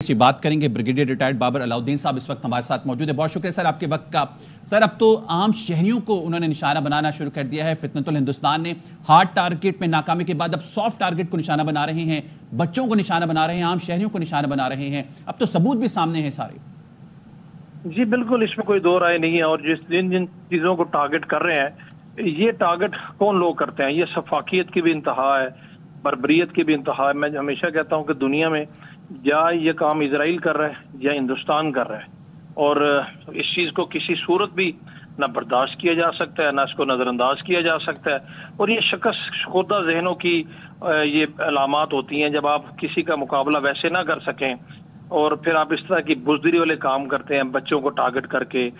से बात करेंगे। ब्रिगेडियर रिटायर्ड बाबर अलाउद्दीन साहब इस वक्त हमारे साथ मौजूद है। बहुत शुक्रिया सर आपके वक्त का। सर, अब तो आम शहरियों को उन्होंने निशाना बनाना शुरू कर दिया है। फितनतुल हिंदुस्तान ने हार्ड टारगेट में नाकामी के बाद अब सॉफ्ट टारगेट को निशाना बना रहे हैं, बच्चों को निशाना बना रहे हैं, आम शहरियों को निशाना बना रहे हैं। अब तो सबूत भी सामने हैं सारे। जी बिल्कुल, इसमें कोई दो राय नहीं है। और जिन जिन चीजों को टारगेट कर रहे हैं, ये टारगेट कौन लोग करते हैं? ये सफाकियत की भी इंतहा है, बर्बरियत की भी इंतहा है। मैं हमेशा कहता हूं कि दुनिया में या ये काम इजराइल कर रहा है या हिंदुस्तान कर रहा है, और इस चीज को किसी सूरत भी ना बर्दाश्त किया जा सकता है, ना इसको नजरअंदाज किया जा सकता है। और ये शिकस्त खुर्दा जहनों की ये अलामात होती हैं जब आप किसी का मुकाबला वैसे ना कर सकें और फिर आप इस तरह की बुजदिली वाले काम करते हैं, बच्चों को टारगेट करके,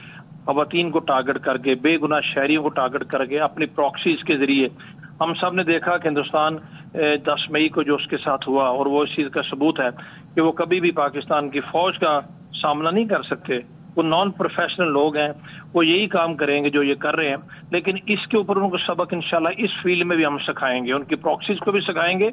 खवातीन को टारगेट करके, बेगुनाह शहरियों को टारगेट करके, अपनी प्रॉक्सीज के जरिए। हम सब ने देखा कि हिंदुस्तान 10 मई को जो उसके साथ हुआ, और वो इस चीज का सबूत है कि वो कभी भी पाकिस्तान की फौज का सामना नहीं कर सकते। वो नॉन प्रोफेशनल लोग हैं, वो यही काम करेंगे जो ये कर रहे हैं। लेकिन इसके ऊपर उनको सबक इंशाल्लाह इस फील्ड में भी हम सिखाएंगे, उनकी प्रॉक्सीज को भी सिखाएंगे,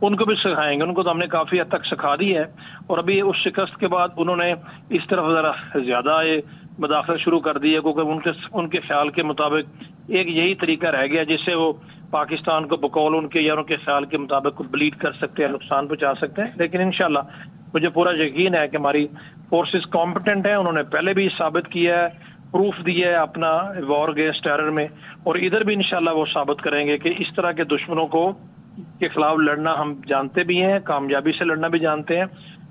उनको भी सिखाएंगे। उनको तो हमने काफी हद तक सिखा दी है, और अभी उस शिकस्त के बाद उन्होंने इस तरफ जरा ज्यादा ये मदाखलत शुरू कर दी है, क्योंकि उनके ख्याल के मुताबिक एक यही तरीका रह गया जिससे वो पाकिस्तान को बकौल उनके या उनके ख्याल के मुताबिक ब्लीड कर सकते हैं, नुकसान पहुंचा सकते हैं। लेकिन इंशाल्लाह मुझे पूरा यकीन है कि हमारी फोर्सेस कॉम्पिटेंट हैं। उन्होंने पहले भी साबित किया है, प्रूफ दिया है अपना वॉर अगेंस्ट टेरर में, और इधर भी इंशाल्लाह वो साबित करेंगे कि इस तरह के दुश्मनों को के खिलाफ लड़ना हम जानते भी हैं, कामयाबी से लड़ना भी जानते हैं,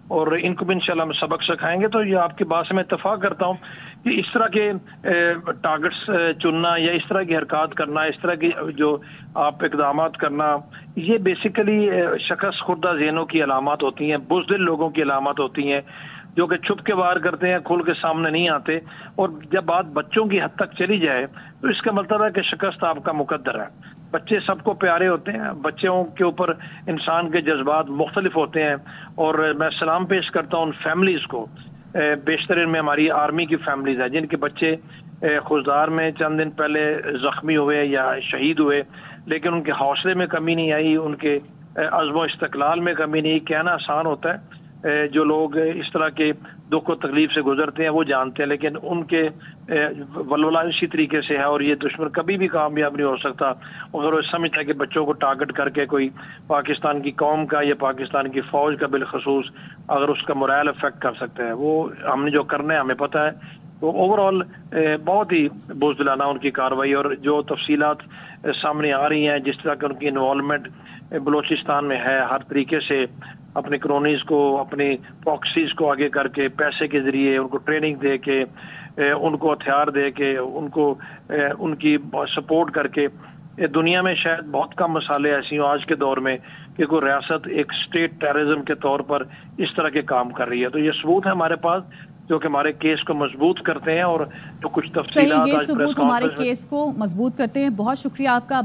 और इनको भी इंशाल्लाह हम सबक सिखाएंगे। तो ये आपकी बात से मैं इत्तेफाक करता हूँ कि इस तरह के टारगेट्स चुनना या इस तरह की हरकत करना, इस तरह की जो आप इकदामात करना, ये बेसिकली शिकस्त खुर्दा ज़हनों की अलामत होती हैं, बुज़दिल लोगों की अलामत होती हैं, जो कि छुप के वार करते हैं, खुल के सामने नहीं आते। और जब बात बच्चों की हद तक चली जाए तो इसका मतलब है कि शिकस्त आपका मुकद्दर है। बच्चे सबको प्यारे होते हैं, बच्चों के ऊपर इंसान के जज्बात मुख्तलिफ होते हैं, और मैं सलाम पेश करता हूँ उन फैमिलीज को, बेशतर में हमारी आर्मी की फैमिलीज है जिनके बच्चे खुजदार में चंद दिन पहले जख्मी हुए या शहीद हुए, लेकिन उनके हौसले में कमी नहीं आई, उनके अज़्म इस्तक़लाल में कमी नहीं। कहना आसान होता है, जो लोग इस तरह के दुख और तकलीफ से गुजरते हैं वो जानते हैं, लेकिन उनके वलवला इसी तरीके से है। और ये दुश्मन कभी भी कामयाब नहीं हो सकता अगर वो समझता है कि बच्चों को टारगेट करके कोई पाकिस्तान की कौम का या पाकिस्तान की फौज का बिलखसूस अगर उसका मोरल इफेक्ट कर सकते हैं। वो हमने जो करना है हमें पता है। तो ओवरऑल बहुत ही बुज़दिलाना उनकी कार्रवाई, और जो तफसीलात सामने आ रही हैं, जिस तरह की उनकी इन्वॉल्वमेंट बलूचिस्तान में है, हर तरीके से अपने क्रोनीज को, अपनी प्रॉक्सीज को आगे करके, पैसे के जरिए उनको ट्रेनिंग दे के, उनको हथियार दे के, उनको उनकी सपोर्ट करके, दुनिया में शायद बहुत कम मिसालें ऐसी हो आज के दौर में कि कोई रियासत एक स्टेट टेररिज्म के तौर पर इस तरह के काम कर रही है। तो ये सबूत है हमारे पास जो कि हमारे केस को मजबूत करते हैं, और जो कुछ तफसीलात ये सबूत हमारे केस को मजबूत करते हैं। बहुत शुक्रिया आपका।